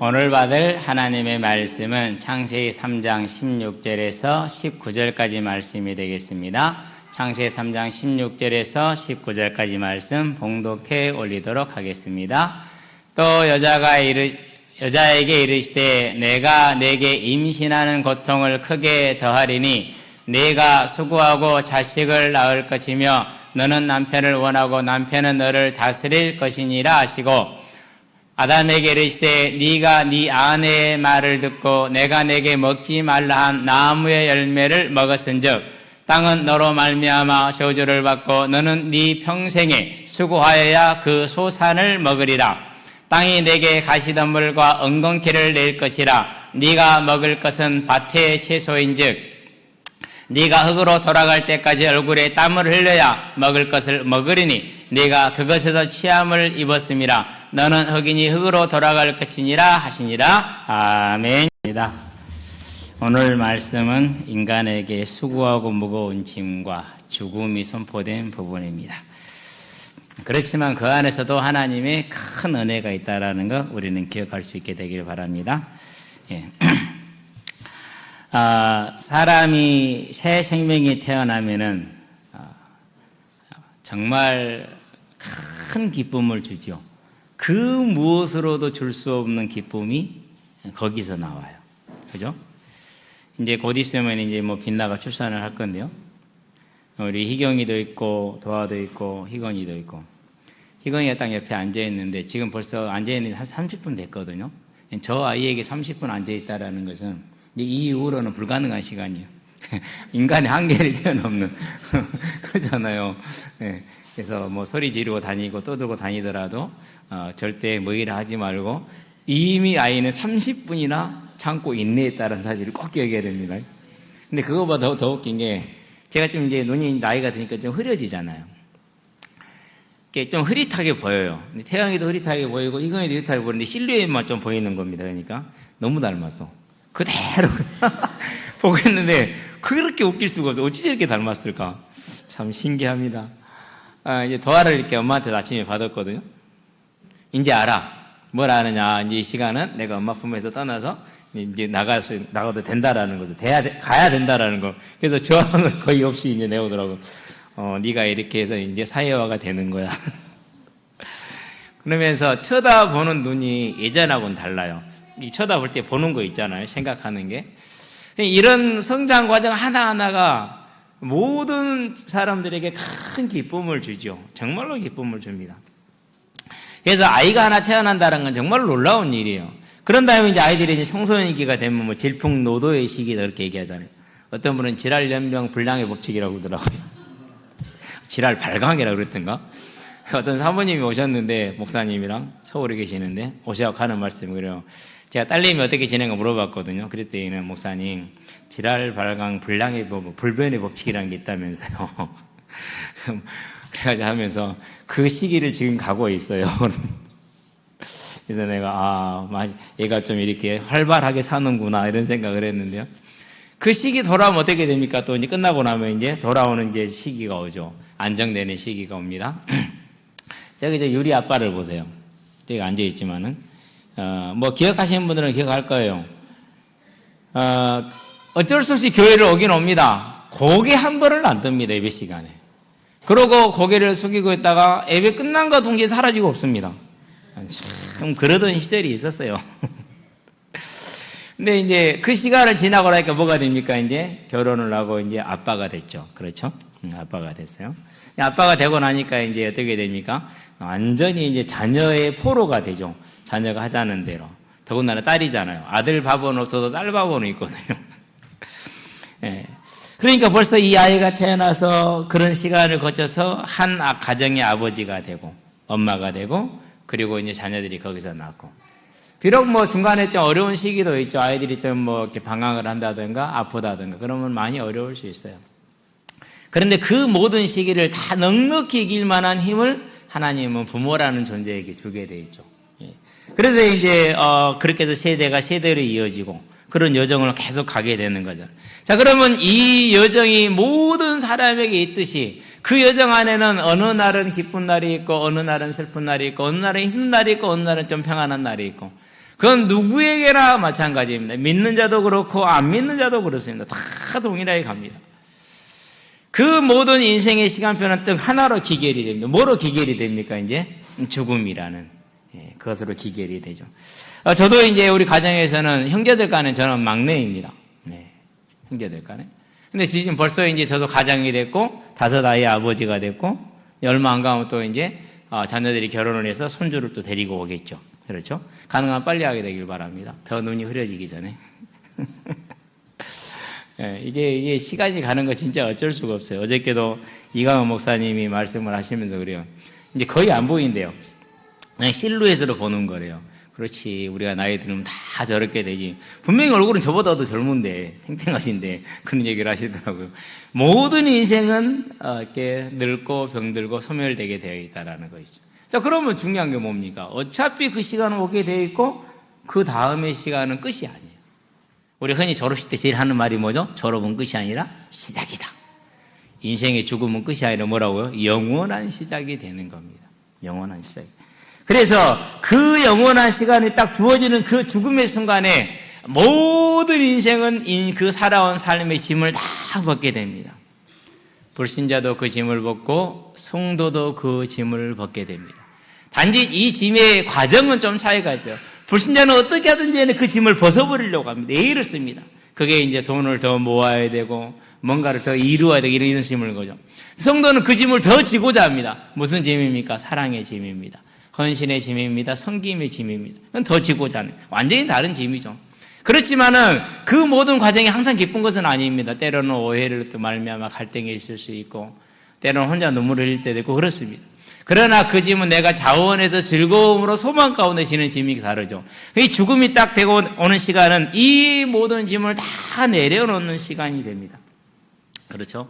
오늘 받을 하나님의 말씀은 창세기 3장 16절에서 19절까지 말씀이 되겠습니다. 창세기 3장 16절에서 19절까지 말씀 봉독해 올리도록 하겠습니다. 또 여자에게 이르시되 내가 내게 임신하는 고통을 크게 더하리니 네가 수고하고 자식을 낳을 것이며 너는 남편을 원하고 남편은 너를 다스릴 것이니라 하시고 아담에게 이르시되 네가 네 아내의 말을 듣고 내가 내게 먹지 말라 한 나무의 열매를 먹었은즉 땅은 너로 말미암아 저주를 받고 너는 네 평생에 수고하여야 그 소산을 먹으리라. 땅이 내게 가시덤불과 엉겅퀴를 낼 것이라. 네가 먹을 것은 밭의 채소인즉 네가 흙으로 돌아갈 때까지 얼굴에 땀을 흘려야 먹을 것을 먹으리니 네가 그것에서 취함을 입었음이라. 너는 흙이니 흙으로 돌아갈 것이니라 하시니라. 아멘입니다. 오늘 말씀은 인간에게 수고하고 무거운 짐과 죽음이 선포된 부분입니다. 그렇지만 그 안에서도 하나님의 큰 은혜가 있다는 것 우리는 기억할 수 있게 되길 바랍니다. 예. 사람이 새 생명이 태어나면은 정말 큰 기쁨을 주죠. 그 무엇으로도 줄 수 없는 기쁨이 거기서 나와요. 그죠? 이제 곧 있으면 이제 뭐 빛나가 출산을 할 건데요. 우리 희경이도 있고 도아도 있고 희건이도 있고 희건이가 딱 옆에 앉아 있는데 지금 벌써 앉아 있는 한 30분 됐거든요. 저 아이에게 30분 앉아 있다라는 것은 이 이후로는 불가능한 시간이에요. 인간의 한계를 뛰어넘는 그러잖아요. 네. 그래서 뭐 소리 지르고 다니고 떠들고 다니더라도 절대 뭐 일을 하지 말고 이미 아이는 30분이나 참고 인내했다는 사실을 꼭 기억해야 됩니다. 근데 그거보다 더 웃긴 게 제가 좀 이제 눈이 나이가 드니까 좀 흐려지잖아요. 좀 흐릿하게 보여요. 태양이도 흐릿하게 보이고 희건이도 흐릿하게 보이는데 실루엣만 좀 보이는 겁니다. 그러니까 너무 닮았어. 그대로 보고 있는데 그렇게 웃길 수가 없어. 어찌 저렇게 닮았을까? 참 신기합니다. 이제 도화를 이렇게 엄마한테 아침에 받았거든요. 이제 알아. 뭘 아느냐. 이제 이 시간은 내가 엄마 품에서 떠나서 이제 나가도 된다라는 거죠. 가야 된다라는 거. 그래서 저항을 거의 없이 이제 내오더라고. 네가 이렇게 해서 이제 사회화가 되는 거야. 그러면서 쳐다보는 눈이 예전하고는 달라요. 이 쳐다볼 때 보는 거 있잖아요. 생각하는 게. 이런 성장 과정 하나하나가 모든 사람들에게 큰 기쁨을 주죠. 정말로 기쁨을 줍니다. 그래서 아이가 하나 태어난다는 건 정말 놀라운 일이에요. 그런 다음에 이제 아이들이 이제 청소년기가 되면 뭐 질풍노도의 시기다 이렇게 얘기하잖아요. 어떤 분은 질환연명 불량의 법칙이라고 그러더라고요. 질환 발광이라고 그랬던가? 어떤 사모님이 오셨는데 목사님이랑 서울에 계시는데 오셔서 하는 말씀이 그래요. 제가 딸님이 어떻게 지낸가 물어봤거든요. 그랬더니 목사님 질환 발광 불량의 불변의 법칙이라는 게 있다면서요. 그래가지고 하면서 그 시기를 지금 가고 있어요. 그래서 내가 얘가 좀 이렇게 활발하게 사는구나 이런 생각을 했는데요. 그 시기 돌아오면 어떻게 됩니까? 또 이제 끝나고 나면 이제 돌아오는 이제 시기가 오죠. 안정되는 시기가 옵니다. 저기 유리 아빠를 보세요. 저기 앉아 있지만은 뭐 기억하시는 분들은 기억할 거예요. 어쩔 수 없이 교회를 오긴 옵니다. 고개 한 번을 안 듭니다. 예배 시간에. 그러고 고개를 숙이고 있다가 예배 끝난과 동시에 사라지고 없습니다. 참 그러던 시절이 있었어요. 근데 이제 그 시간을 지나고 나니까 뭐가 됩니까? 이제 결혼을 하고 이제 아빠가 됐죠. 그렇죠? 아빠가 됐어요. 아빠가 되고 나니까 이제 어떻게 됩니까? 완전히 이제 자녀의 포로가 되죠. 자녀가 하자는 대로. 더군다나 딸이잖아요. 아들 밥은 없어도 딸 밥은 있거든요. 예. 그러니까 벌써 이 아이가 태어나서 그런 시간을 거쳐서 한 가정의 아버지가 되고 엄마가 되고 그리고 이제 자녀들이 거기서 낳고 비록 뭐 중간에 좀 어려운 시기도 있죠. 아이들이 좀 뭐 이렇게 방황을 한다든가 아프다든가 그러면 많이 어려울 수 있어요. 그런데 그 모든 시기를 다 넉넉히 이길 만한 힘을 하나님은 부모라는 존재에게 주게 돼 있죠. 예. 그래서 이제 그렇게 해서 세대가 세대로 이어지고 그런 여정을 계속 가게 되는 거죠. 자, 그러면 이 여정이 모든 사람에게 있듯이 그 여정 안에는 어느 날은 기쁜 날이 있고 어느 날은 슬픈 날이 있고 어느 날은 힘든 날이 있고 어느 날은 좀 평안한 날이 있고 그건 누구에게나 마찬가지입니다. 믿는 자도 그렇고 안 믿는 자도 그렇습니다. 다 동일하게 갑니다. 그 모든 인생의 시간표는 딱 하나로 기결이 됩니다. 뭐로 기결이 됩니까? 이제 죽음이라는 그것으로 기결이 되죠. 저도 이제 우리 가정에서는 형제들 간에 저는 막내입니다. 네, 형제들 간에. 근데 지금 벌써 이제 저도 가장이 됐고 5 아이의 아버지가 됐고 얼마 안 가면 또 이제 자녀들이 결혼을 해서 손주를 또 데리고 오겠죠. 그렇죠? 가능하면 빨리 하게 되길 바랍니다. 더 눈이 흐려지기 전에. 네, 이게 시간이 가는 거 진짜 어쩔 수가 없어요. 어저께도 이강원 목사님이 말씀을 하시면서 그래요. 이제 거의 안 보인대요. 그냥 실루엣으로 보는 거래요. 그렇지, 우리가 나이 들면 다 저렇게 되지. 분명히 얼굴은 저보다도 젊은데, 탱탱하신데, 그런 얘기를 하시더라고요. 모든 인생은 이렇게 늙고 병들고 소멸되게 되어 있다라는 것이죠. 자, 그러면 중요한 게 뭡니까? 어차피 그 시간은 오게 되어 있고, 그 다음의 시간은 끝이 아니에요. 우리 흔히 졸업식 때 제일 하는 말이 뭐죠? 졸업은 끝이 아니라 시작이다. 인생의 죽음은 끝이 아니라 뭐라고요? 영원한 시작이 되는 겁니다. 영원한 시작. 그래서 그 영원한 시간이 딱 주어지는 그 죽음의 순간에 모든 인생은 그 살아온 삶의 짐을 다 벗게 됩니다. 불신자도 그 짐을 벗고 성도도 그 짐을 벗게 됩니다. 단지 이 짐의 과정은 좀 차이가 있어요. 불신자는 어떻게 하든지 그 짐을 벗어버리려고 합니다. 예의를 씁니다. 그게 이제 돈을 더 모아야 되고 뭔가를 더 이루어야 되고 이런 짐을 거죠. 성도는 그 짐을 더 지고자 합니다. 무슨 짐입니까? 사랑의 짐입니다. 헌신의 짐입니다. 섬김의 짐입니다. 그건 더 지고자 하는 완전히 다른 짐이죠. 그렇지만은 그 모든 과정이 항상 기쁜 것은 아닙니다. 때로는 오해를 또 말미암아 갈등이 있을 수 있고 때로는 혼자 눈물을 흘릴 때도 있고 그렇습니다. 그러나 그 짐은 내가 자원해서 즐거움으로 소망 가운데 지는 짐이 다르죠. 이 죽음이 딱 되고 오는 시간은 이 모든 짐을 다 내려놓는 시간이 됩니다. 그렇죠?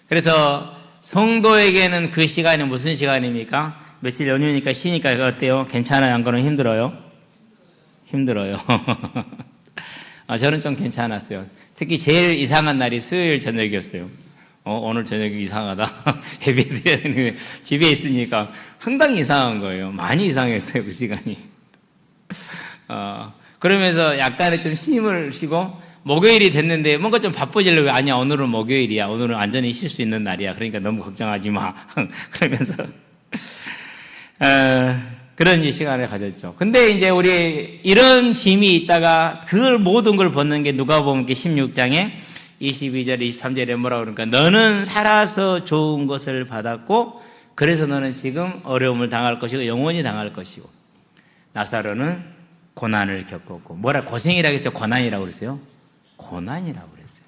그래서 성도에게는 그 시간이 무슨 시간입니까? 며칠 연휴니까 쉬니까 어때요? 괜찮아요? 안 그러면 힘들어요? 힘들어요. 저는 좀 괜찮았어요. 특히 제일 이상한 날이 수요일 저녁이었어요. 오늘 저녁이 이상하다. 예배드려야 되는데 집에 있으니까 상당히 이상한 거예요. 많이 이상했어요, 그 시간이. 그러면서 약간의 좀 힘을 쉬고 목요일이 됐는데 뭔가 좀 바빠지려고 아니야, 오늘은 목요일이야. 오늘은 완전히 쉴 수 있는 날이야. 그러니까 너무 걱정하지 마. 그러면서 그런 시간을 가졌죠. 근데 이제 우리 이런 짐이 있다가 그걸 모든 걸 벗는 게 누가복음 16장에 22절, 23절에 뭐라고 그러니까 너는 살아서 좋은 것을 받았고 그래서 너는 지금 어려움을 당할 것이고 영원히 당할 것이고 나사로는 고난을 겪었고 뭐라 고생이라고 했어요? 고난이라고 그랬어요? 고난이라고 그랬어요.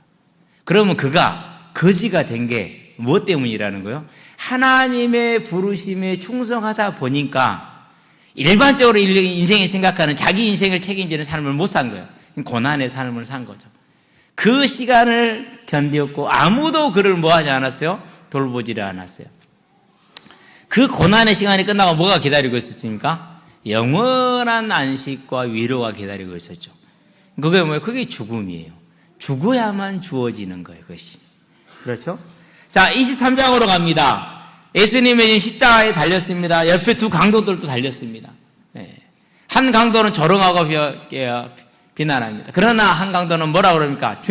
그러면 그가 거지가 된 게 무엇 때문이라는 거예요? 하나님의 부르심에 충성하다 보니까 일반적으로 인생이 생각하는 자기 인생을 책임지는 삶을 못 산 거예요. 고난의 삶을 산 거죠. 그 시간을 견디었고 아무도 그를 뭐하지 않았어요? 돌보지를 않았어요. 그 고난의 시간이 끝나고 뭐가 기다리고 있었습니까? 영원한 안식과 위로가 기다리고 있었죠. 그게 뭐예요? 그게 죽음이에요. 죽어야만 주어지는 거예요, 그것이. 그렇죠? 자, 23장으로 갑니다. 예수님이 십자가에 달렸습니다. 옆에 두 강도들도 달렸습니다. 한 강도는 조롱하고 비난합니다. 그러나 한 강도는 뭐라고 그럽니까?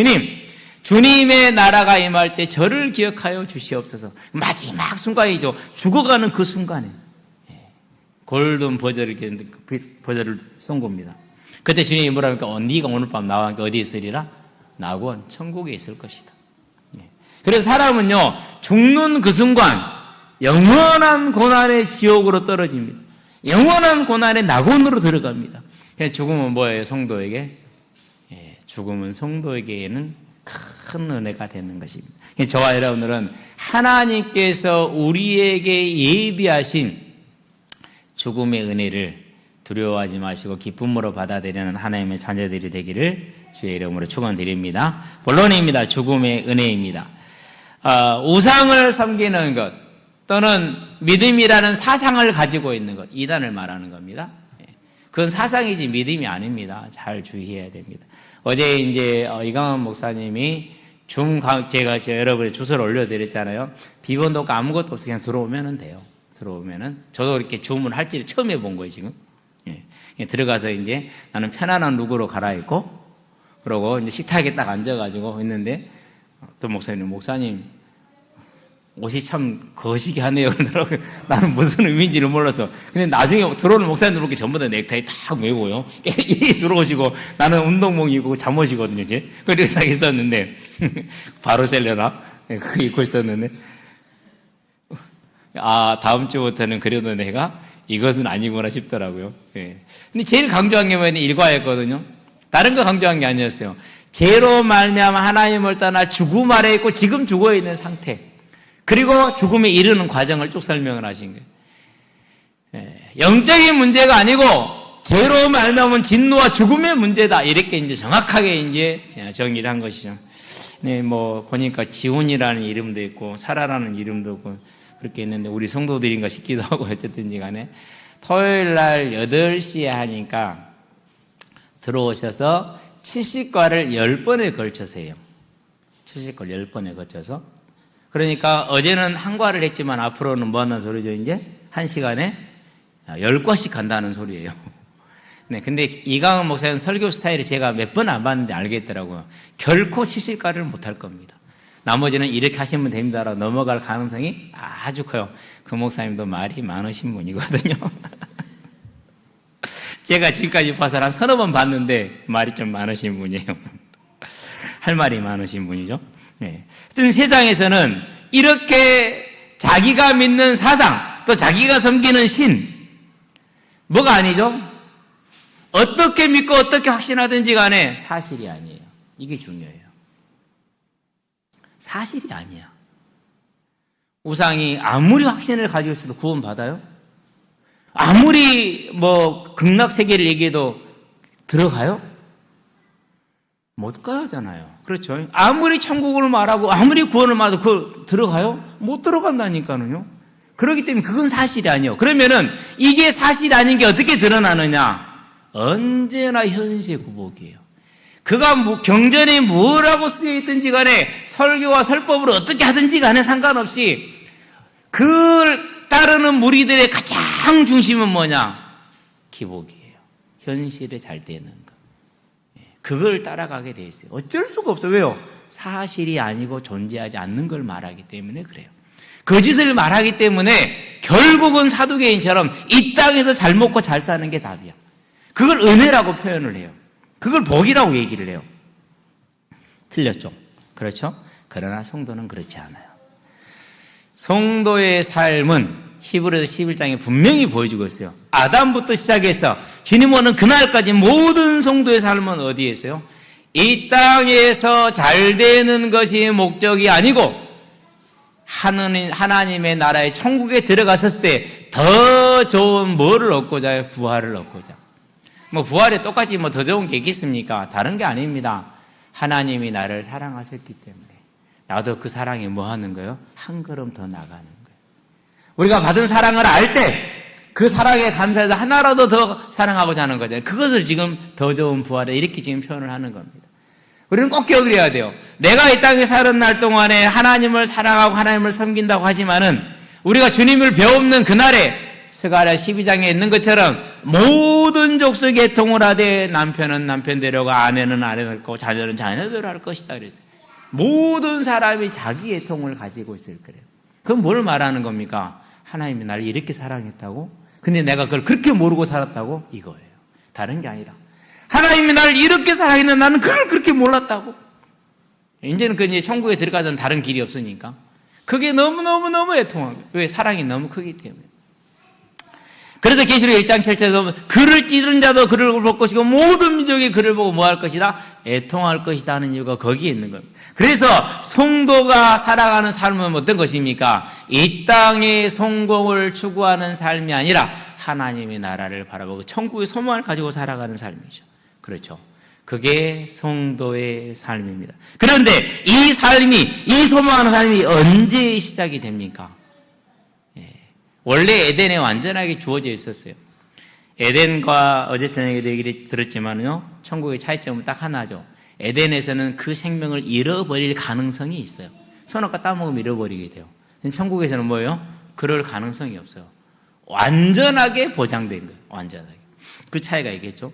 주님의 나라가 임할 때 저를 기억하여 주시옵소서. 마지막 순간이죠. 죽어가는 그 순간에 골든 버저를 쏜 겁니다. 그때 주님이 뭐라니까? 네가 오늘 밤 나와 어디 있으리라? 나하고 천국에 있을 것이다. 그래서 사람은요, 죽는 그 순간 영원한 고난의 지옥으로 떨어집니다. 영원한 고난의 낙원으로 들어갑니다. 그래서 죽음은 뭐예요? 성도에게? 죽음은 성도에게는 큰 은혜가 되는 것입니다. 저와 여러분들은 하나님께서 우리에게 예비하신 죽음의 은혜를 두려워하지 마시고 기쁨으로 받아들이는 하나님의 자녀들이 되기를 주의 이름으로 축원드립니다. 본론입니다. 죽음의 은혜입니다. 우상을 섬기는 것 또는 믿음이라는 사상을 가지고 있는 것, 이단을 말하는 겁니다. 그건 사상이지 믿음이 아닙니다. 잘 주의해야 됩니다. 어제 이제 이강원 목사님이 제가 여러분의 주소를 올려드렸잖아요. 비번도 없고 아무것도 없이 그냥 들어오면 돼요. 들어오면은 저도 이렇게 주문할지를 처음 해본 거예요, 지금. 들어가서 이제 나는 편안한 룩으로 갈아입고, 그러고 이제 식탁에 딱 앉아가지고 있는데, 또 목사님, 옷이 참 거시기 하네요. 그러더라고요. 나는 무슨 의미인지를 몰라서. 근데 나중에 들어오는 목사님들 보니까 전부 다 넥타이 탁 메고요. 이 들어오시고, 나는 운동복이고 잠옷이거든요, 이제. 그렇게 딱 있었는데, 바르셀로나? 그거 입고 있었는데, 아, 다음 주부터는 그래도 내가 이것은 아니구나 싶더라고요. 예. 근데 제일 강조한 게 뭐냐면 일과였거든요. 다른 거 강조한 게 아니었어요. 죄로 말미암아 하나님을 떠나 죽음 아래 있고 지금 죽어 있는 상태. 그리고 죽음에 이르는 과정을 쭉 설명을 하신 거예요. 예. 영적인 문제가 아니고 죄로 말미암은 진노와 죽음의 문제다. 이렇게 이제 정확하게 이제 정의를 한 것이죠. 네, 뭐 보니까 지훈이라는 이름도 있고 사라라는 이름도 있고 그렇게 있는데 우리 성도들인가 싶기도 하고 어쨌든지 간에 토요일 날 8시에 하니까 들어오셔서 70과를 10번에 걸쳐서 해요. 70과 10번에 걸쳐서. 그러니까 어제는 한 과를 했지만 앞으로는 뭐 하는 소리죠, 이제? 1시간에 10과씩 간다는 소리예요. 네, 근데 이강원 목사님 설교 스타일이 제가 몇 번 안 봤는데 알겠더라고요. 결코 70과를 못 할 겁니다. 나머지는 이렇게 하시면 됩니다라고 넘어갈 가능성이 아주 커요. 그 목사님도 말이 많으신 분이거든요. 제가 지금까지 봐서 한 서너 번 봤는데 말이 좀 많으신 분이에요. 할 말이 많으신 분이죠. 네. 하여튼 세상에서는 이렇게 자기가 믿는 사상, 또 자기가 섬기는 신, 뭐가 아니죠? 어떻게 믿고 어떻게 확신하든지 간에 사실이 아니에요. 이게 중요해요. 사실이 아니야. 우상이 아무리 확신을 가지고 있어도 구원받아요? 아무리 뭐 극락세계를 얘기해도 들어가요? 못 가잖아요. 그렇죠? 아무리 천국을 말하고 아무리 구원을 말해도 그걸 들어가요? 못 들어간다니까요. 그렇기 때문에 그건 사실이 아니에요. 그러면은 이게 사실이 아닌 게 어떻게 드러나느냐? 언제나 현세 구복이에요. 그가 뭐 경전에 뭐라고 쓰여 있든지 간에 설교와 설법으로 어떻게 하든지 간에 상관없이 그걸 따르는 무리들의 가장 중심은 뭐냐? 기복이에요. 현실에 잘 되는 거. 그걸 따라가게 돼 있어요. 어쩔 수가 없어요. 왜요? 사실이 아니고 존재하지 않는 걸 말하기 때문에 그래요. 거짓을 말하기 때문에 결국은 사두개인처럼 이 땅에서 잘 먹고 잘 사는 게 답이야. 그걸 은혜라고 표현을 해요. 그걸 복이라고 얘기를 해요. 틀렸죠? 그렇죠? 그러나 성도는 그렇지 않아요. 성도의 삶은 히브리서 11장에 분명히 보여주고 있어요. 아담부터 시작해서 주님 오는 그날까지 모든 성도의 삶은 어디에 있어요? 이 땅에서 잘 되는 것이 목적이 아니고 하나님의 나라의 천국에 들어갔을 때 더 좋은 뭐를 얻고자 해요? 부활을 얻고자. 뭐 부활에 똑같이 뭐 더 좋은 게 있겠습니까? 다른 게 아닙니다. 하나님이 나를 사랑하셨기 때문에 나도 그 사랑에 뭐 하는 거예요? 한 걸음 더 나가는 거예요. 우리가 받은 사랑을 알 때 그 사랑에 감사해서 하나라도 더 사랑하고자 하는 거잖아요. 그것을 지금 더 좋은 부활에 이렇게 지금 표현을 하는 겁니다. 우리는 꼭 기억을 해야 돼요. 내가 이 땅에 사는 날 동안에 하나님을 사랑하고 하나님을 섬긴다고 하지만은 우리가 주님을 배우는 그날에 스가랴 12장에 있는 것처럼 모든 족속이 애통을 하되 남편은 남편대로 가 아내는 아내대로 고 자녀는 자녀대로 할 것이다 그랬어요. 모든 사람이 자기 애통을 가지고 있을 거예요. 그럼 뭘 말하는 겁니까? 하나님이 나를 이렇게 사랑했다고? 근데 내가 그걸 그렇게 모르고 살았다고? 이거예요. 다른 게 아니라 하나님이 나를 이렇게 사랑했는데 나는 그걸 그렇게 몰랐다고? 이제는 그 이제 천국에 들어가서는 다른 길이 없으니까 그게 너무너무 애통한 거예요. 왜? 사랑이 너무 크기 때문에. 그래서 계시록 1장 7절에서 보면 그를 찌른 자도 그를 볼 것이고 모든 민족이 그를 보고 뭐 할 것이다? 애통할 것이다 하는 이유가 거기에 있는 겁니다. 그래서 성도가 살아가는 삶은 어떤 것입니까? 이 땅의 성공을 추구하는 삶이 아니라 하나님의 나라를 바라보고 천국의 소망을 가지고 살아가는 삶이죠. 그렇죠. 그게 성도의 삶입니다. 그런데 이 삶이, 이 소망하는 삶이 언제 시작이 됩니까? 원래 에덴에 완전하게 주어져 있었어요. 에덴과 어제 저녁에도 얘기를 들었지만요, 천국의 차이점은 딱 하나죠. 에덴에서는 그 생명을 잃어버릴 가능성이 있어요. 손아까 따먹으면 잃어버리게 돼요. 천국에서는 뭐예요? 그럴 가능성이 없어요. 완전하게 보장된 거예요. 완전하게. 그 차이가 있겠죠.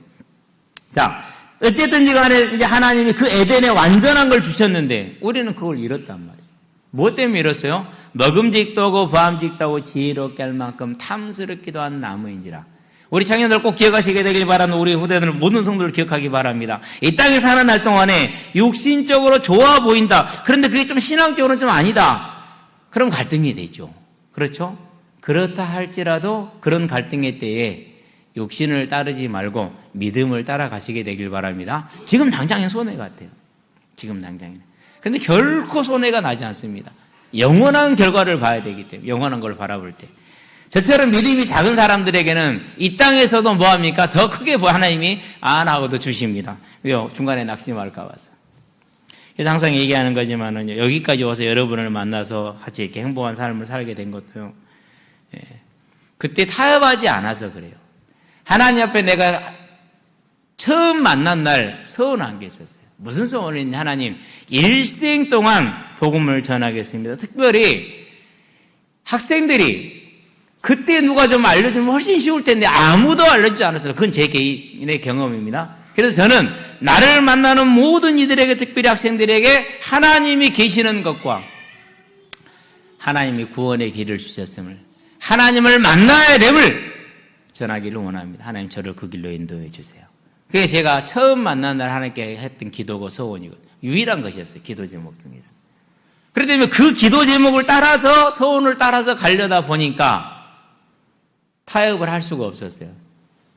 자, 어쨌든지 간에 이제 하나님이 그 에덴에 완전한 걸 주셨는데 우리는 그걸 잃었단 말이에요. 뭐 때문에 잃었어요? 먹음직도 하고 보암직도 하고 지혜롭게 할 만큼 탐스럽기도 한 나무인지라. 우리 청년들 꼭 기억하시게 되길 바라는 우리 후대들 모든 성도를 기억하기 바랍니다. 이 땅에 사는 날 동안에 육신적으로 좋아 보인다. 그런데 그게 좀 신앙적으로는 좀 아니다. 그럼 갈등이 되죠. 그렇죠? 그렇다 할지라도 그런 갈등의 때에 육신을 따르지 말고 믿음을 따라가시게 되길 바랍니다. 지금 당장엔 손해 같아요. 지금 당장에는. 근데 결코 손해가 나지 않습니다. 영원한 결과를 봐야 되기 때문에, 영원한 걸 바라볼 때. 저처럼 믿음이 작은 사람들에게는 이 땅에서도 뭐합니까? 더 크게 하나님이 안하고도 주십니다. 왜요? 중간에 낙심할까 봐서. 그래서 항상 얘기하는 거지만은 여기까지 와서 여러분을 만나서 같이 이렇게 행복한 삶을 살게 된 것도요. 그때 타협하지 않아서 그래요. 하나님 앞에 내가 처음 만난 날 서운한 게 있었어요. 무슨 소원이냐? 하나님, 일생 동안 복음을 전하겠습니다. 특별히 학생들이 그때 누가 좀 알려주면 훨씬 쉬울 텐데 아무도 알려주지 않았어요. 그건 제 개인의 경험입니다. 그래서 저는 나를 만나는 모든 이들에게, 특별히 학생들에게 하나님이 계시는 것과 하나님이 구원의 길을 주셨음을, 하나님을 만나야 됨을 전하기를 원합니다. 하나님 저를 그 길로 인도해 주세요. 그게 제가 처음 만난 날 하나님께 했던 기도고 소원이거든요. 유일한 것이었어요. 기도 제목 중에서. 그렇기 때문에 그 기도 제목을 따라서, 소원을 따라서 가려다 보니까 타협을 할 수가 없었어요.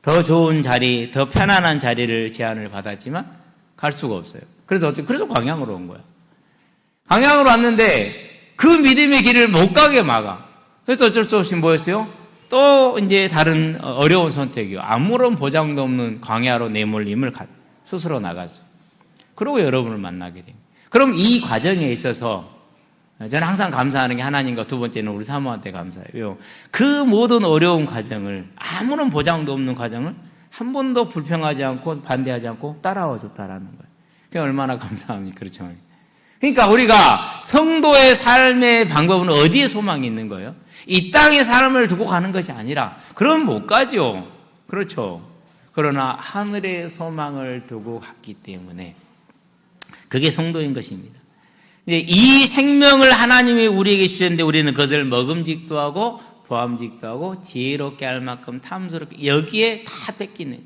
더 좋은 자리, 더 편안한 자리를 제안을 받았지만 갈 수가 없어요. 그래서 그래서 광양으로 온 거야. 광양으로 왔는데 그 믿음의 길을 못 가게 막아. 그래서 어쩔 수 없이 뭐였어요? 또 이제 다른 어려운 선택이요. 아무런 보장도 없는 광야로 내몰림을 스스로 나갔어요. 그러고 여러분을 만나게 됩니다. 그럼 이 과정에 있어서 저는 항상 감사하는 게 하나님과 두 번째는 우리 사모한테 감사해요. 그 모든 어려운 과정을, 아무런 보장도 없는 과정을 한 번도 불평하지 않고 반대하지 않고 따라와 줬다라는 거예요. 그게 얼마나 감사합니까? 그렇죠. 그러니까 우리가 성도의 삶의 방법은 어디에 소망이 있는 거예요? 이 땅의 삶을 두고 가는 것이 아니라, 그럼 못 가죠. 그렇죠. 그러나 하늘의 소망을 두고 갔기 때문에 그게 성도인 것입니다. 이 생명을 하나님이 우리에게 주셨는데 우리는 그것을 먹음직도 하고 보암직도 하고 지혜롭게 할 만큼 탐스럽게, 여기에 다 뺏기는.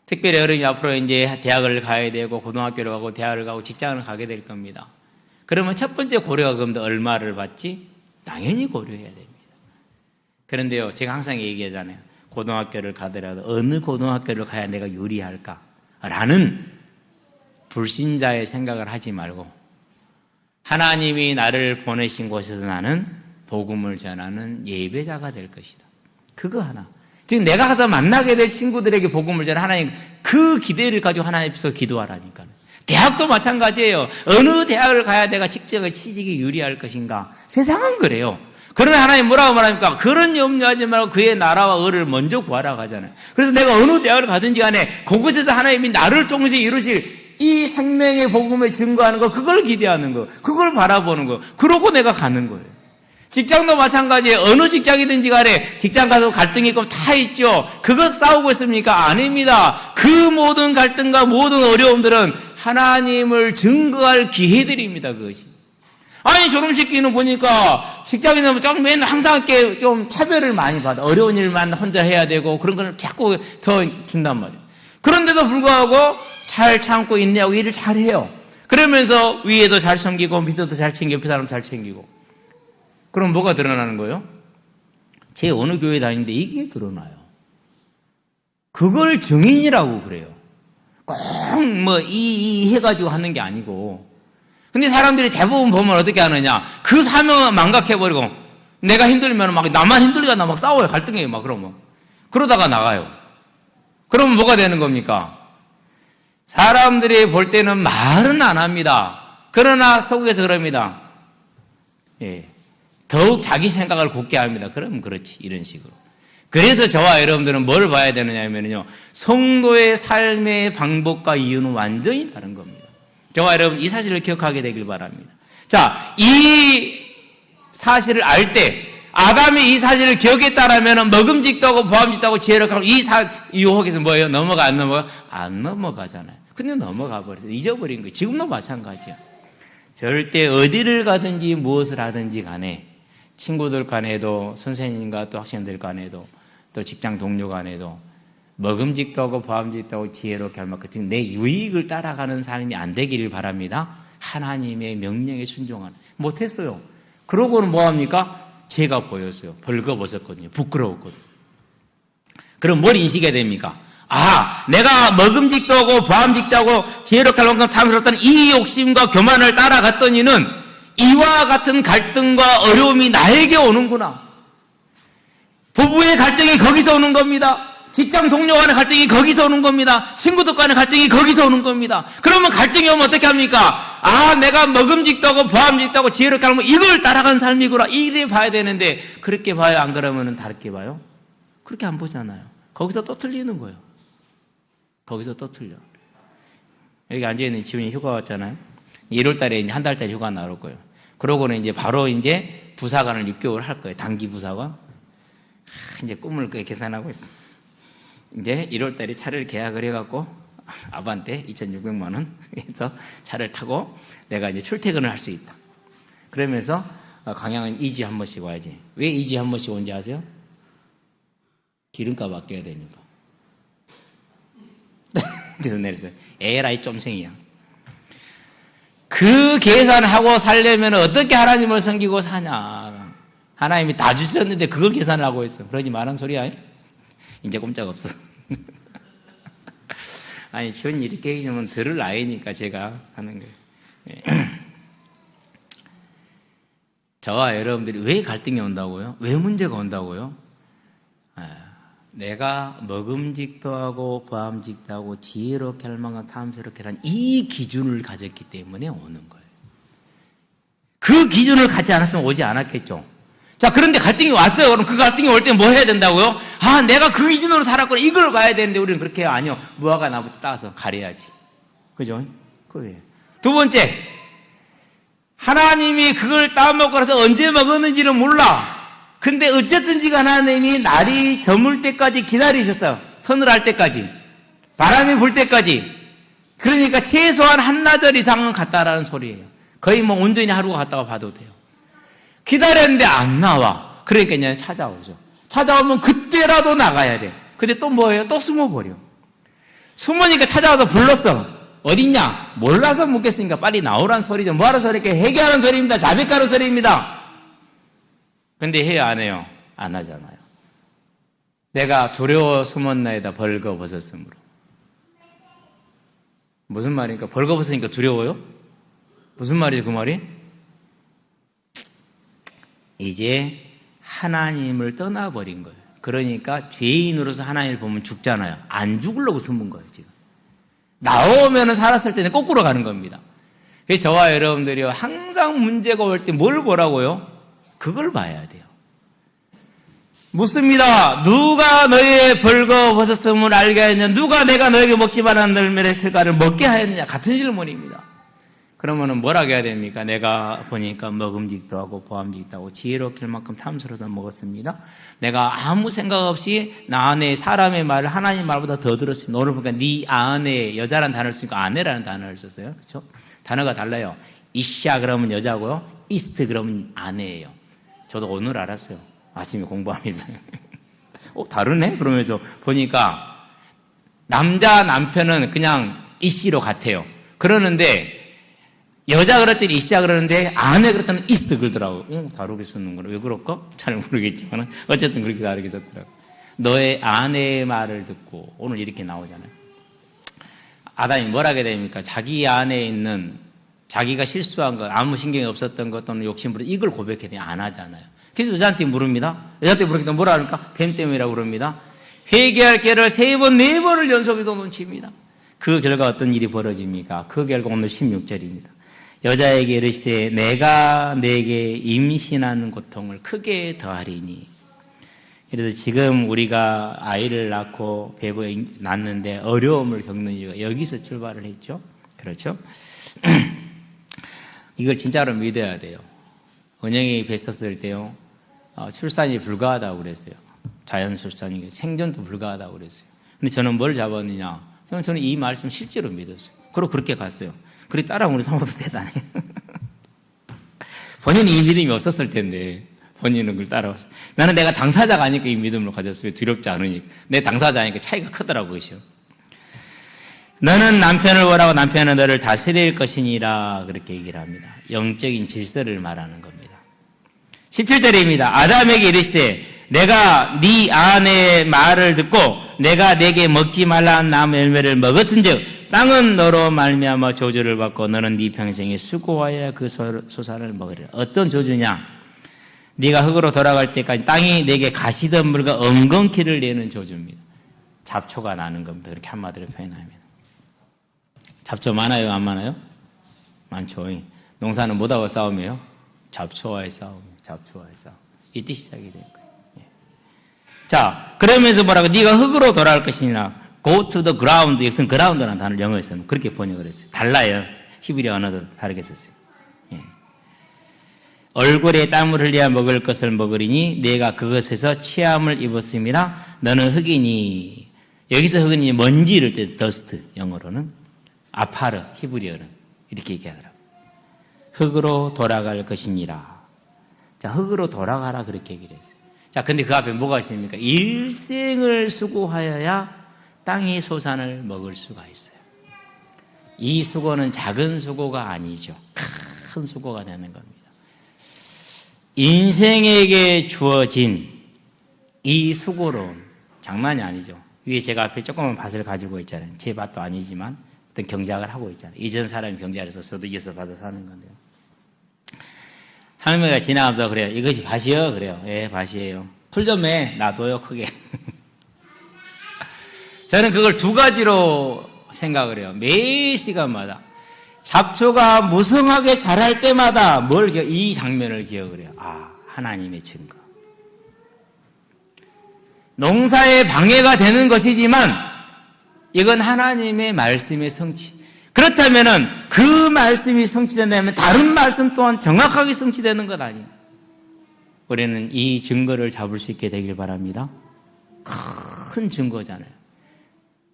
특별히 여러분이 앞으로 이제 대학을 가야 되고 고등학교를 가고 대학을 가고 직장을 가게 될 겁니다. 그러면 첫 번째 고려가 그럼 얼마를 받지? 당연히 고려해야 됩니다. 그런데요, 제가 항상 얘기하잖아요. 고등학교를 가더라도 어느 고등학교를 가야 내가 유리할까? 라는 불신자의 생각을 하지 말고, 하나님이 나를 보내신 곳에서 나는 복음을 전하는 예배자가 될 것이다. 그거 하나. 지금 내가 가서 만나게 될 친구들에게 복음을 전하는, 하나님 그 기대를 가지고 하나님 앞에서 기도하라니까요. 대학도 마찬가지예요. 어느 대학을 가야 내가 취직이 유리할 것인가? 세상은 그래요. 그러나 하나님 뭐라고 말합니까? 그런 염려하지 말고 그의 나라와 의를 먼저 구하라고 하잖아요. 그래서 내가 어느 대학을 가든지 간에 그곳에서 하나님이 나를 통해서 이루실 이 생명의 복음에 증거하는 거, 그걸 기대하는 거, 그걸 바라보는 거, 그러고 내가 가는 거예요. 직장도 마찬가지예요. 어느 직장이든지 간에 직장 가서 갈등이 있고 다 있죠. 그것 싸우고 있습니까? 아닙니다. 그 모든 갈등과 모든 어려움들은 하나님을 증거할 기회들입니다. 그것이. 아니, 졸업시키는 보니까 직장인은 좀 맨날 항상 이렇게 좀 차별을 많이 받아. 어려운 일만 혼자 해야 되고 그런 걸 자꾸 더 준단 말이에요. 그런데도 불구하고 잘 참고 인내하고 일을 잘 해요. 그러면서 위에도 잘 섬기고 밑에도 잘 챙기고 옆에 사람 잘 챙기고. 그럼 뭐가 드러나는 거예요? 제 어느 교회 다니는데 이게 드러나요. 그걸 증인이라고 그래요. 꼭 뭐 이 해가지고 하는 게 아니고. 근데 사람들이 대부분 보면 어떻게 하느냐? 그 사명을 망각해버리고 내가 힘들면 막 나만 힘들잖아 막 싸워요. 갈등해요. 막 그러면. 그러다가 나가요. 그러면 뭐가 되는 겁니까? 사람들이 볼 때는 말은 안 합니다. 그러나 속에서 그럽니다. 예. 더욱 자기 생각을 곱게 합니다. 그러면 그렇지. 이런 식으로. 그래서 저와 여러분들은 뭘 봐야 되느냐 하면요. 성도의 삶의 방법과 이유는 완전히 다른 겁니다. 저와 여러분 이 사실을 기억하게 되길 바랍니다. 자, 이 사실을 알 때 아담이 이 사실을 기억했다라면 먹음직도 하고 보암직도 하고 지혜롭고 이 유혹에서 뭐예요? 넘어가 안 넘어가? 안 넘어가잖아요. 근데 넘어가 버렸어요. 잊어버린 거예요. 지금도 마찬가지야. 절대 어디를 가든지 무엇을 하든지 간에 친구들 간에도 선생님과 또 학생들 간에도 또 직장 동료 간에도 먹음직도 하고 보암직도 하고 지혜롭게 할 만큼 내 유익을 따라가는 삶이 안 되기를 바랍니다. 하나님의 명령에 순종하는. 못했어요. 그러고는 뭐합니까? 죄가 보였어요. 벌거벗었거든요. 부끄러웠거든요. 그럼 뭘 인식해야 됩니까? 아, 내가 먹음직도 하고 보암직도 하고 지혜롭게 할 만큼 탐스럽다는 이 욕심과 교만을 따라갔더니는 이와 같은 갈등과 어려움이 나에게 오는구나. 부부의 갈등이 거기서 오는 겁니다. 직장 동료 간의 갈등이 거기서 오는 겁니다. 친구들 간의 갈등이 거기서 오는 겁니다. 그러면 갈등이 오면 어떻게 합니까? 아, 내가 먹음직도 하고 보암직도 하고 지혜롭게 하면 이걸 따라가는 삶이구나. 이래 봐야 되는데 그렇게 봐요? 안 그러면 다르게 봐요? 그렇게 안 보잖아요. 거기서 또 틀리는 거예요. 거기서 또 틀려. 여기 앉아있는 지훈이 휴가 왔잖아요. 1월 달에 이제 한 달짜리 휴가 나올 거예요. 그러고는 이제 바로 이제 부사관을 6개월 할 거예요. 단기 부사관. 이제 꿈을 계산하고 있어. 이제 1월 달에 차를 계약을 해갖고 아반떼 2,600만 원 해서 차를 타고 내가 이제 출퇴근을 할 수 있다. 그러면서 강양은 2주에 한 번씩 와야지. 왜 2주에 한 번씩 온지 아세요? 기름값 아껴야 되니까. 그래서 내렸어요. 에라이 쫌생이야. 그 계산하고 살려면 어떻게 하나님을 섬기고 사냐. 하나님이 다 주셨는데 그걸 계산을 하고 있어. 그러지 말란 소리야. 이제 꼼짝 없어. 아니, 전 이렇게 해주면 들을 나이니까 제가 하는 거예요. 저와 여러분들이 왜 갈등이 온다고요? 왜 문제가 온다고요? 내가 먹음직도 하고 보암직도 하고 지혜롭게 할 만큼 탐스럽게 하는 이 기준을 가졌기 때문에 오는 거예요. 그 기준을 갖지 않았으면 오지 않았겠죠. 자, 그런데 갈등이 왔어요. 그럼 그 갈등이 올 때 뭐 해야 된다고요? 아, 내가 그 기준으로 살았구나. 이걸 봐야 되는데 우리는 그렇게 해요. 아니요. 무화과 나부터 따서 가려야지. 그죠? 그래요. 두 번째, 하나님이 그걸 따먹고 나서 언제 먹었는지는 몰라. 근데 어쨌든지 하나님이 날이 저물 때까지 기다리셨어요. 서늘할 때까지. 바람이 불 때까지. 그러니까 최소한 한나절 이상은 갔다라는 소리예요. 거의 뭐 온전히 하루가 갔다가 봐도 돼요. 기다렸는데 안 나와. 그러니까 이제 찾아오죠. 찾아오면 그때라도 나가야 돼. 근데 또 뭐예요? 또 숨어버려. 숨으니까 찾아와서 불렀어. 어딨냐? 몰라서 묻겠으니까 빨리 나오란 소리죠. 뭐하는 소리까? 회개하는 소리입니다. 자백하는 소리입니다. 근데 해야 안 해요? 안 하잖아요. 내가 두려워 숨었나이다 벌거벗었으므로. 무슨 말입니까? 벌거벗으니까 두려워요? 무슨 말이에요 그 말이? 이제 하나님을 떠나버린 거예요. 그러니까 죄인으로서 하나님을 보면 죽잖아요. 안 죽으려고 숨은 거예요 지금. 나오면 살았을 때는 거꾸로 가는 겁니다. 그래서 저와 여러분들이요 항상 문제가 올 때 뭘 보라고요? 그걸 봐야 돼요. 묻습니다. 누가 너의 벌거벗었음을 알게 하였냐? 누가 내가 너에게 먹지 말라는 열매의 실과를 먹게 하였느냐? 같은 질문입니다. 그러면은 뭐라고 해야 됩니까? 내가 보니까 먹음직도 하고 보암직도 하고 지혜롭게 할 만큼 탐스러워서 먹었습니다. 내가 아무 생각 없이 나 안에 사람의 말을 하나님 말보다 더 들었습니다. 오늘 보니까 네 안에 여자라는 단어를 쓰니까 아내라는 단어를 썼어요. 그렇죠? 단어가 달라요. 이샤 그러면 여자고요. 이스트 그러면 아내예요. 저도 오늘 알았어요. 아침에 공부하면서. 다르네? 그러면서 보니까 남편은 그냥 이씨로 같아요. 그러는데 여자 그럴 때는 이씨야 그러는데 아내 그렇다면 이스트 그러더라고요. 다르게 쓰는구나. 왜 그럴까? 잘 모르겠지만 어쨌든 그렇게 다르게 썼더라고요. 너의 아내의 말을 듣고 오늘 이렇게 나오잖아요. 아담이 뭘 하게 됩니까? 자기 안에 있는 자기가 실수한 것, 아무 신경이 없었던 것 또는 욕심부터 이걸 고백해야 돼요. 안 하잖아요. 그래서 여자한테 물습니다. 여자한테 물으니까 뭐라 하니까 뱀 때문이라고 그럽니다. 회개할 깨를 3번, 4번을 연속해서 놓칩니다. 그 결과 어떤 일이 벌어집니까? 그 결과 오늘 16절입니다. 여자에게 이르시되 내가 내게 임신하는 고통을 크게 더하리니. 그래서 지금 우리가 아이를 낳고 배부에 낳는데 어려움을 겪는 이유가 여기서 출발을 했죠. 그렇죠? 이걸 진짜로 믿어야 돼요. 은영이 뵀었을 때요. 출산이 불가하다고 그랬어요. 자연 출산이 생존도 불가하다고 그랬어요. 근데 저는 뭘 잡았느냐? 저는 이 말씀 실제로 믿었어요. 그리고 그렇게 갔어요. 그리고 따라오는 사람도 대단해요. 본인이 이 믿음이 없었을 텐데 본인은 그걸 따라왔어요. 나는 내가 당사자가 아니까 이 믿음을 가졌어요. 두렵지 않으니까. 내 당사자니까 차이가 크더라고 그것이요. 너는 남편을 원하고 남편은 너를 다스릴 것이니라 그렇게 얘기를 합니다. 영적인 질서를 말하는 겁니다. 17절입니다. 아담에게 이르시되 내가 네 아내의 말을 듣고 내가 내게 먹지 말라 한 나무 열매를 먹었은즉 땅은 너로 말미암아 저주를 받고 너는 네 평생에 수고하여 그 소산을 먹으리라. 어떤 저주냐? 네가 흙으로 돌아갈 때까지 땅이 내게 가시덤불과 엉겅퀴를 내는 저주입니다. 잡초가 나는 겁니다. 그렇게 한마디로 표현합니다. 잡초 많아요? 안 많아요? 많죠. 농사는 뭐하고 싸움이에요? 잡초와의 싸움. 잡초와의 싸움. 이 뜻이 시작이 된 거예요. 자, 그러면서 뭐라고? 네가 흙으로 돌아갈 것이니라. Go to the ground. 여기서는 ground라는 단어를 영어에서는 그렇게 번역을 했어요. 달라요. 히브리어 언어도 다르게 썼어요. 예. 얼굴에 땀을 흘려야 먹을 것을 먹으리니 내가 그것에서 취함을 입었음이라. 너는 흙이니. 여기서 흙은 먼지를 뜻, dust 영어로는. 아파르 히브리어는 이렇게 얘기하더라고요. 흙으로 돌아갈 것이니라. 자, 흙으로 돌아가라 그렇게 얘기를 했어요. 자, 근데 그 앞에 뭐가 있습니까? 일생을 수고하여야 땅의 소산을 먹을 수가 있어요. 이 수고는 작은 수고가 아니죠. 큰 수고가 되는 겁니다. 인생에게 주어진 이 수고로움 장난이 아니죠. 위에 제가 앞에 조그만 밭을 가지고 있잖아요. 제 밭도 아니지만 어떤 경작을 하고 있잖아요. 이전 사람이 경작을 해서 저도 이어서 받아 사는 건데요. 할머니가 지나가면서 그래요. 이것이 밭이요? 그래요. 예, 밭이에요. 풀 좀 해. 놔둬요, 크게. 저는 그걸 두 가지로 생각을 해요. 매 시간마다. 잡초가 무성하게 자랄 때마다 이 장면을 기억을 해요. 아, 하나님의 증거. 농사에 방해가 되는 것이지만 이건 하나님의 말씀의 성취. 그렇다면은 그 말씀이 성취된다면 다른 말씀 또한 정확하게 성취되는 것 아니에요. 우리는 이 증거를 잡을 수 있게 되길 바랍니다. 큰 증거잖아요.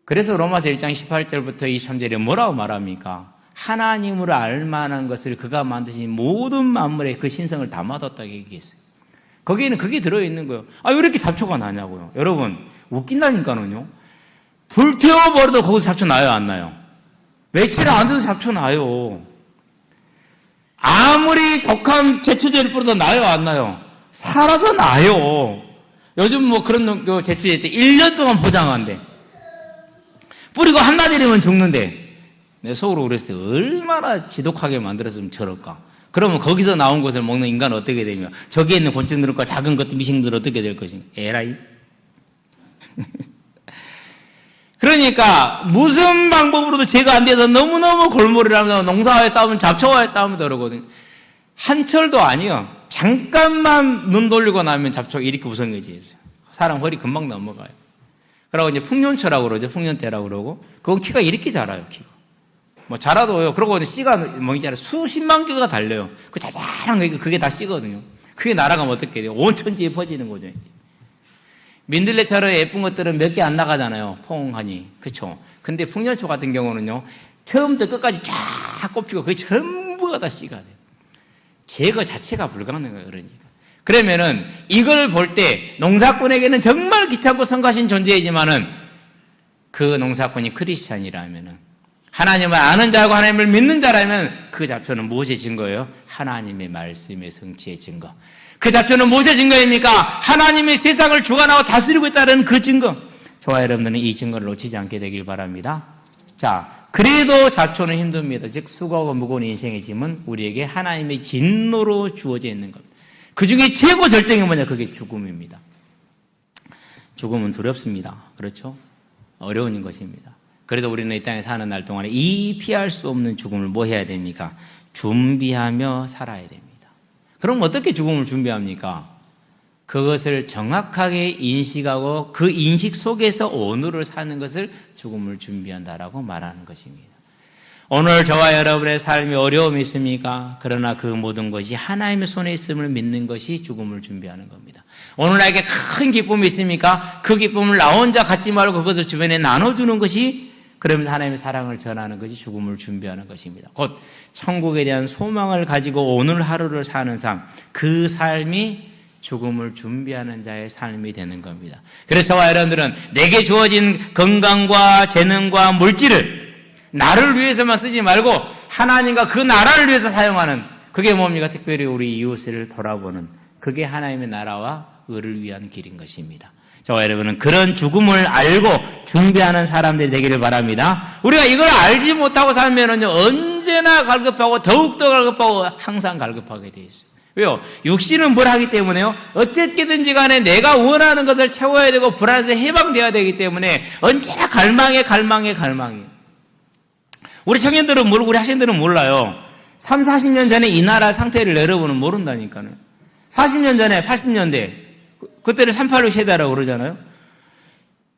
그래서 로마서 1장 18절부터 23절에 뭐라고 말합니까? 하나님으로 알만한 것을 그가 만드신 모든 만물에 그 신성을 담아뒀다고 얘기했어요. 거기에는 그게 들어있는 거예요. 아, 왜 이렇게 잡초가 나냐고요. 여러분, 웃긴다니까는요. 불태워버려도 거기서 잡초 나요, 안 나요? 며칠 안 돼도 잡초 나요. 아무리 독한 제초제를 뿌려도 나요, 안 나요? 살아서 나요. 요즘 뭐 그런 제초제 때 1년 동안 포장한대. 뿌리고 한마디면 죽는데. 내 속으로 그랬어요. 얼마나 지독하게 만들었으면 저럴까. 그러면 거기서 나온 것을 먹는 인간은 어떻게 되며, 저기에 있는 곤충들과 작은 것들, 미싱들은 어떻게 될 것인가. 에라이. 그러니까 무슨 방법으로도 제가 안 돼서 너무너무 골몰이를 하면서 농사와의 싸움은 잡초와의 싸움이다 그러거든요. 한철도 아니요. 잠깐만 눈 돌리고 나면 잡초가 이렇게 우성해져있어요. 사람 허리 금방 넘어가요. 그러고 이제 풍년초라고 그러죠. 풍년대라고 그러고. 그건 키가 이렇게 자라요, 키가. 뭐 자라도요. 그러고 씨가 멍이잖아요. 수십만 개가 달려요. 그 자잘한 거, 그게 다 씨거든요. 그게 날아가면 어떻게 돼요? 온 천지에 퍼지는 거죠, 이제. 민들레처럼 예쁜 것들은 몇 개 안 나가잖아요. 포옹하니. 그쵸? 근데 풍년초 같은 경우는요, 처음부터 끝까지 쫙 꼽히고 그게 전부가 다 씨가 돼요. 제거 자체가 불가능해요, 그러니까. 그러면은 이걸 볼 때 농사꾼에게는 정말 귀찮고 성가신 존재이지만은 그 농사꾼이 크리스찬이라면은 하나님을 아는 자고 하나님을 믿는 자라면 그 잡초는 무엇의 증거예요? 하나님의 말씀의 성취의 증거. 그 잡초는 무엇의 증거입니까? 하나님의 세상을 주관하고 다스리고 있다는 그 증거. 저와 여러분들은 이 증거를 놓치지 않게 되길 바랍니다. 자, 그래도 잡초는 힘듭니다. 즉 수고하고 무거운 인생의 짐은 우리에게 하나님의 진노로 주어져 있는 겁니다. 그 중에 최고 절정이 뭐냐? 그게 죽음입니다. 죽음은 두렵습니다. 그렇죠? 어려운 것입니다. 그래서 우리는 이 땅에 사는 날 동안에 이 피할 수 없는 죽음을 뭐 해야 됩니까? 준비하며 살아야 됩니다. 그럼 어떻게 죽음을 준비합니까? 그것을 정확하게 인식하고 그 인식 속에서 오늘을 사는 것을 죽음을 준비한다라고 말하는 것입니다. 오늘 저와 여러분의 삶이 어려움이 있습니까? 그러나 그 모든 것이 하나님의 손에 있음을 믿는 것이 죽음을 준비하는 겁니다. 오늘 나에게 큰 기쁨이 있습니까? 그 기쁨을 나 혼자 갖지 말고 그것을 주변에 나눠주는 것이, 그러면서 하나님의 사랑을 전하는 것이 죽음을 준비하는 것입니다. 곧 천국에 대한 소망을 가지고 오늘 하루를 사는 삶, 그 삶이 죽음을 준비하는 자의 삶이 되는 겁니다. 그래서 저와 여러분들은 내게 주어진 건강과 재능과 물질을 나를 위해서만 쓰지 말고 하나님과 그 나라를 위해서 사용하는, 그게 뭡니까? 특별히 우리 이웃을 돌아보는, 그게 하나님의 나라와 의를 위한 길인 것입니다. 저와 여러분은 그런 죽음을 알고 준비하는 사람들이 되기를 바랍니다. 우리가 이걸 알지 못하고 살면은 언제나 갈급하고 더욱더 갈급하고 항상 갈급하게 돼 있어요. 왜요? 육신은 뭘 하기 때문에요? 어쨌든지 간에 내가 원하는 것을 채워야 되고 불안에서 해방되어야 되기 때문에 언제나 갈망해. 우리 청년들은 모르고 우리 학생들은 몰라요. 3, 40년 전에 이 나라 상태를 여러분은 모른다니까요. 40년 전에 80년대 그때는 386 세대라고 그러잖아요.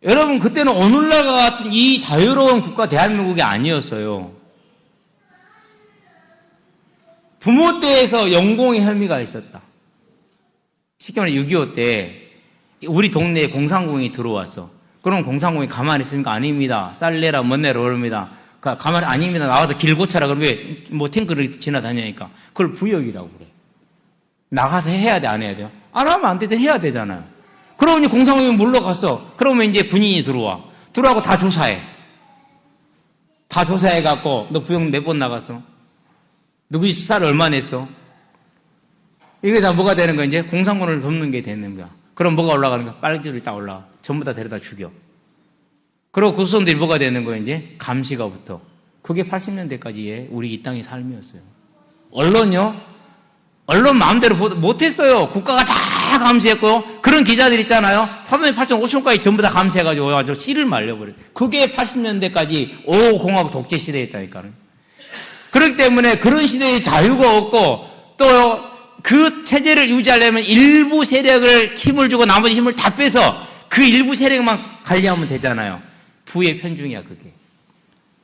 여러분 그때는 오늘날과 같은 이 자유로운 국가 대한민국이 아니었어요. 부모 때에서 영공의 혐의가 있었다. 쉽게 말해 6.25 때 우리 동네에 공산공이 들어왔어. 그럼 공산공이 가만히 있습니까? 아닙니다. 쌀내라 멋내라 그럽니다. 가만히 아닙니다. 나와서 길 고쳐라. 그럼 왜 뭐 탱크를 지나다니니까. 그걸 부역이라고 그래. 나가서 해야 돼, 안 해야 돼요? 안 하면 안 되죠. 해야 되잖아요. 그러면 공산공이 물러갔어. 그러면 이제 군인이 들어와. 들어가고 다 조사해. 다 조사해갖고 너 부역 몇 번 나갔어? 누구 집 쌀 얼마 냈어? 이게 다 뭐가 되는 거야? 이제 공산군을 돕는 게 되는 거야. 그럼 뭐가 올라가는 거야? 빨간줄이 딱 올라가. 전부 다 데려다 죽여. 그리고 그 수송들이 뭐가 되는 거야? 이제 감시가 붙어. 그게 80년대까지의 우리 이 땅의 삶이었어요. 언론요? 언론 마음대로 못했어요. 국가가 다 감시했고요. 그런 기자들 있잖아요. 사돈의 8.5천까지 전부 다 감시해가지고 와가지고 씨를 말려버려요. 그게 80년대까지 5공화국 독재 시대였다니까요. 그렇기 때문에 그런 시대에 자유가 없고 또 그 체제를 유지하려면 일부 세력을 힘을 주고 나머지 힘을 다 빼서 그 일부 세력만 관리하면 되잖아요. 부의 편중이야 그게.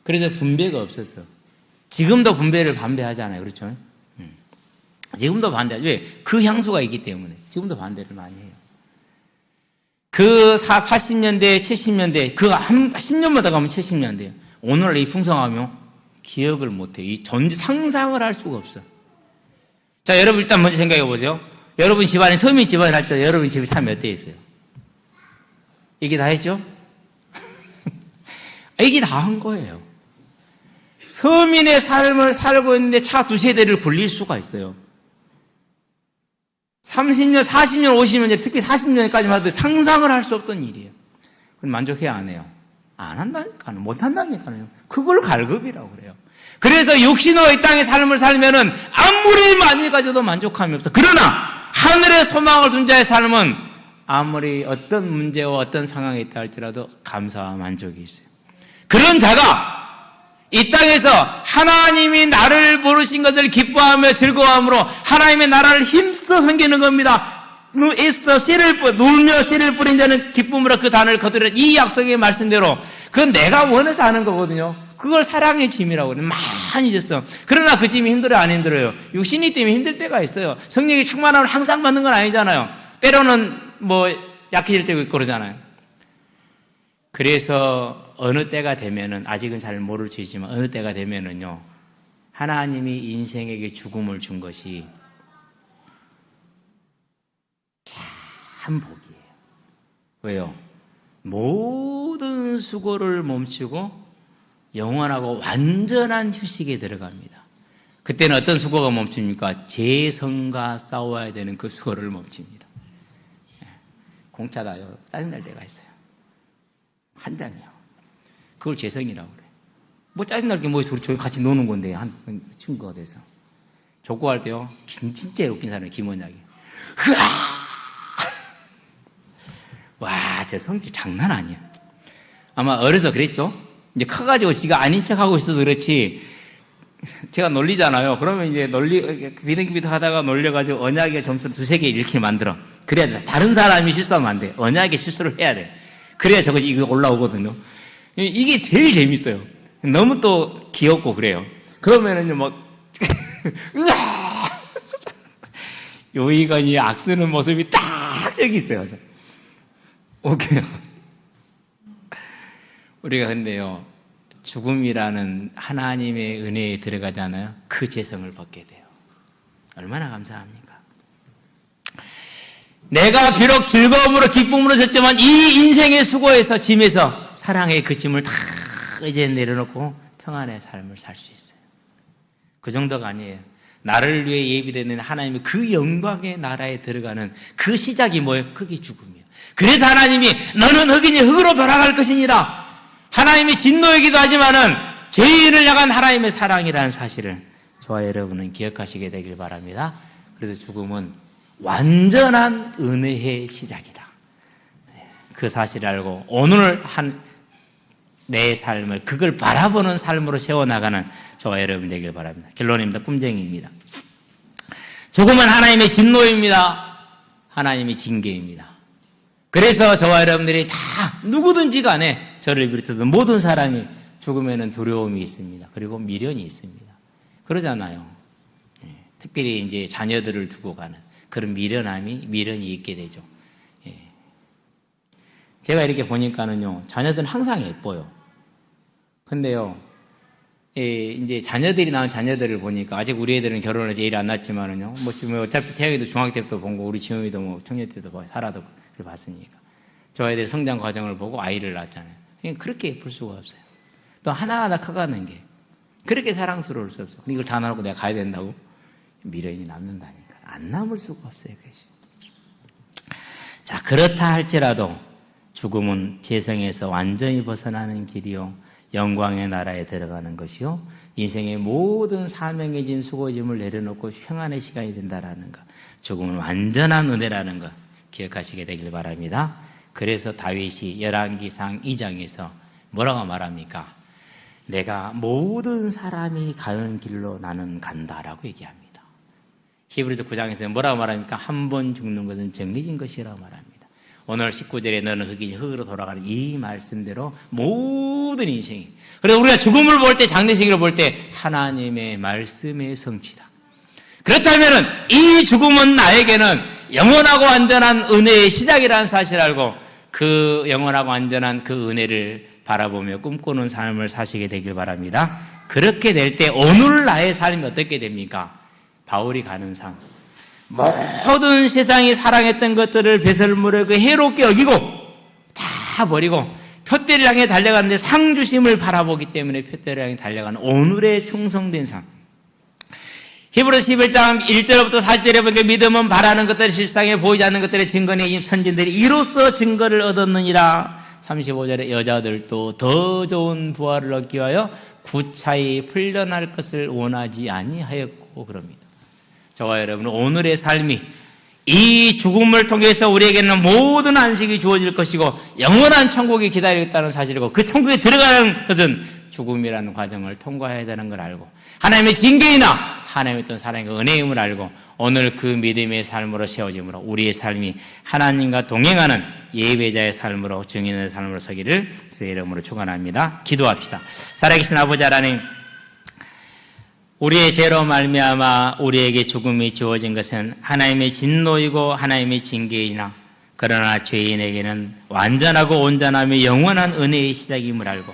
그래서 분배가 없었어. 지금도 분배를 반대하잖아요. 그렇죠? 지금도 반대하죠. 왜? 그 향수가 있기 때문에 지금도 반대를 많이 해요. 그 80년대, 70년대, 그 한 10년마다 가면 70년대예요. 오늘날 이 풍성하며 기억을 못해. 이 전지 상상을 할 수가 없어. 자, 여러분 일단 먼저 생각해 보세요. 여러분 집안에 서민 집안에 할 때 여러분 집에 차 몇 대 있어요? 이게 다 했죠? 이게 다 한 거예요. 서민의 삶을 살고 있는데 차 두세 대를 굴릴 수가 있어요. 30년, 40년, 50년, 특히 40년까지만 해도 상상을 할 수 없던 일이에요. 그럼 만족해야 안 해요? 안 한다니까요. 못 한다니까요. 그걸 갈급이라고 그래요. 그래서 육신으로 이 땅의 삶을 살면은 아무리 많이 가져도 만족함이 없어. 그러나 하늘의 소망을 둔 자의 삶은 아무리 어떤 문제와 어떤 상황에 있다 할지라도 감사와 만족이 있어요. 그런 자가 이 땅에서 하나님이 나를 부르신 것을 기뻐하며 즐거워함으로 하나님의 나라를 힘써 섬기는 겁니다. 놀며 씨를 뿌린 자는 기쁨으로 그 단을 거두리라. 이 약속의 말씀대로 그건 내가 원해서 하는 거거든요. 그걸 사랑의 짐이라고 그래요. 많이 졌어. 그러나 그 짐이 힘들어요, 안 힘들어요? 육신이 때문에 힘들 때가 있어요. 성령이 충만함을 항상 받는 건 아니잖아요. 때로는 뭐 약해질 때가 있고 그러잖아요. 그래서 어느 때가 되면은, 아직은 잘 모를 수 있지만 어느 때가 되면은요, 하나님이 인생에게 죽음을 준 것이 참 복이에요. 왜요? 모든 수고를 멈추고 영원하고 완전한 휴식에 들어갑니다. 그때는 어떤 수고가 멈춥니까? 재성과 싸워야 되는 그 수고를 멈춥니다. 공짜다요. 짜증날 때가 있어요. 한 잔이요. 그걸 재성이라고 그래. 뭐 짜증날 게 뭐 저희 같이 노는 건데, 한 친구가 돼서. 족구할 때요. 진짜 웃긴 사람이 김원약이. 와, 저 성질 장난 아니야. 아마 어려서 그랬죠? 이제 커가지고 지가 아닌 척하고 있어서 그렇지, 제가 놀리잖아요. 그러면 이제 비등비등 하다가 놀려가지고 언약의 점수를 2-3개 이렇게 만들어. 그래야 돼. 다른 사람이 실수하면 안 돼. 언약의 실수를 해야 돼. 그래야 이거 올라오거든요. 이게 제일 재밌어요. 너무 또 귀엽고 그래요. 그러면은요, 막, 으아! 요이건이 악쓰는 모습이 딱 여기 있어요. 오케이. 우리가 근데요, 죽음이라는 하나님의 은혜에 들어가잖아요. 그 재성을 벗게 돼요. 얼마나 감사합니까? 내가 비록 즐거움으로 기쁨으로 졌지만 이 인생의 수고에서 짐에서 사랑의 그 짐을 다 이제 내려놓고 평안의 삶을 살 수 있어요. 그 정도가 아니에요. 나를 위해 예비되는 하나님의 그 영광의 나라에 들어가는 그 시작이 뭐예요? 그게 죽음이에요. 그래서 하나님이 너는 흑인이 흑으로 돌아갈 것이니라. 하나님이 진노이기도 하지만은 죄인을 향한 하나님의 사랑이라는 사실을 저와 여러분은 기억하시게 되길 바랍니다. 그래서 죽음은 완전한 은혜의 시작이다. 그 사실을 알고 오늘 내 삶을 그걸 바라보는 삶으로 세워나가는 저와 여러분 되길 바랍니다. 결론입니다. 꿈쟁이입니다. 죽음은 하나님의 진노입니다. 하나님의 징계입니다. 그래서 저와 여러분들이 다 누구든지 간에 저를 비롯해서 모든 사람이 죽음에는 두려움이 있습니다. 그리고 미련이 있습니다. 그러잖아요. 특별히 이제 자녀들을 두고 가는 그런 미련이 있게 되죠. 제가 이렇게 보니까는요, 자녀들은 항상 예뻐요. 근데요, 이제 자녀들이 낳은 자녀들을 보니까 아직 우리 애들은 결혼을 해서 일 안 났지만은요, 뭐 어차피 태영이도 중학교 때부터 본 거, 우리 지훈이도 뭐 청년 때도 살아도 봤으니까. 저 애들 성장 과정을 보고 아이를 낳았잖아요. 그렇게 예쁠 수가 없어요. 또 하나하나 커가는 게 그렇게 사랑스러울 수 없어요. 근데 이걸 다 나놓고 내가 가야 된다고? 미련이 남는다니까. 안 남을 수가 없어요, 그것이. 자, 그렇다 할지라도 죽음은 재성에서 완전히 벗어나는 길이요, 영광의 나라에 들어가는 것이요, 인생의 모든 사명의 짐, 수고짐을 내려놓고 평안의 시간이 된다라는 것, 죽음은 완전한 은혜라는 것 기억하시게 되길 바랍니다. 그래서 다윗이 열왕기상 2장에서 뭐라고 말합니까? 내가 모든 사람이 가는 길로 나는 간다라고 얘기합니다. 히브리서 9장에서 뭐라고 말합니까? 한 번 죽는 것은 정해진 것이라고 말합니다. 오늘 19절에 너는 흑인이 흑으로 돌아가는 이 말씀대로 모든 인생이, 그래서 우리가 죽음을 볼 때, 장례식을 볼 때 하나님의 말씀의 성취다. 그렇다면 이 죽음은 나에게는 영원하고 완전한 은혜의 시작이라는 사실을 알고 그 영원하고 완전한 그 은혜를 바라보며 꿈꾸는 삶을 사시게 되길 바랍니다. 그렇게 될 때 오늘 나의 삶이 어떻게 됩니까? 바울이 가는 삶, 모든 세상이 사랑했던 것들을 배설물에 해롭게 여기고 다 버리고 표대를 향해 달려가는데 상주심을 바라보기 때문에 표대를 향해 달려가는 오늘의 충성된 삶. 히브리서 11장 1절부터 4절에 보니까 믿음은 바라는 것들이 실상에 보이지 않는 것들의 증거니 선진들이 이로써 증거를 얻었느니라. 35절에 여자들도 더 좋은 부활을 얻기 위하여 구차히 풀려날 것을 원하지 아니하였고 그럽니다. 저와 여러분은 오늘의 삶이 이 죽음을 통해서 우리에게는 모든 안식이 주어질 것이고 영원한 천국이 기다리겠다는 사실이고 그 천국에 들어가는 것은 죽음이라는 과정을 통과해야 되는 걸 알고 하나님의 징계이나 하나님의 어떤 사랑의 은혜임을 알고 오늘 그 믿음의 삶으로 세워짐으로 우리의 삶이 하나님과 동행하는 예배자의 삶으로 증인의 삶으로 서기를 주의 이름으로 축원합니다. 기도합시다. 살아계신 아버지 하나님, 우리의 죄로 말미암아 우리에게 죽음이 주어진 것은 하나님의 진노이고 하나님의 징계이나 그러나 죄인에게는 완전하고 온전하며 영원한 은혜의 시작임을 알고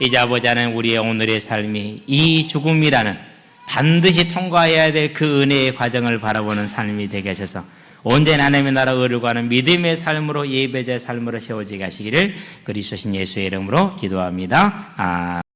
이제 아버지 하나님, 우리의 오늘의 삶이 이 죽음이라는 반드시 통과해야 될 그 은혜의 과정을 바라보는 삶이 되게 하셔서 온전히 하나님의 나라 의를 구하는 믿음의 삶으로 예배자의 삶으로 세워지게 하시기를 그리스도 신 예수의 이름으로 기도합니다.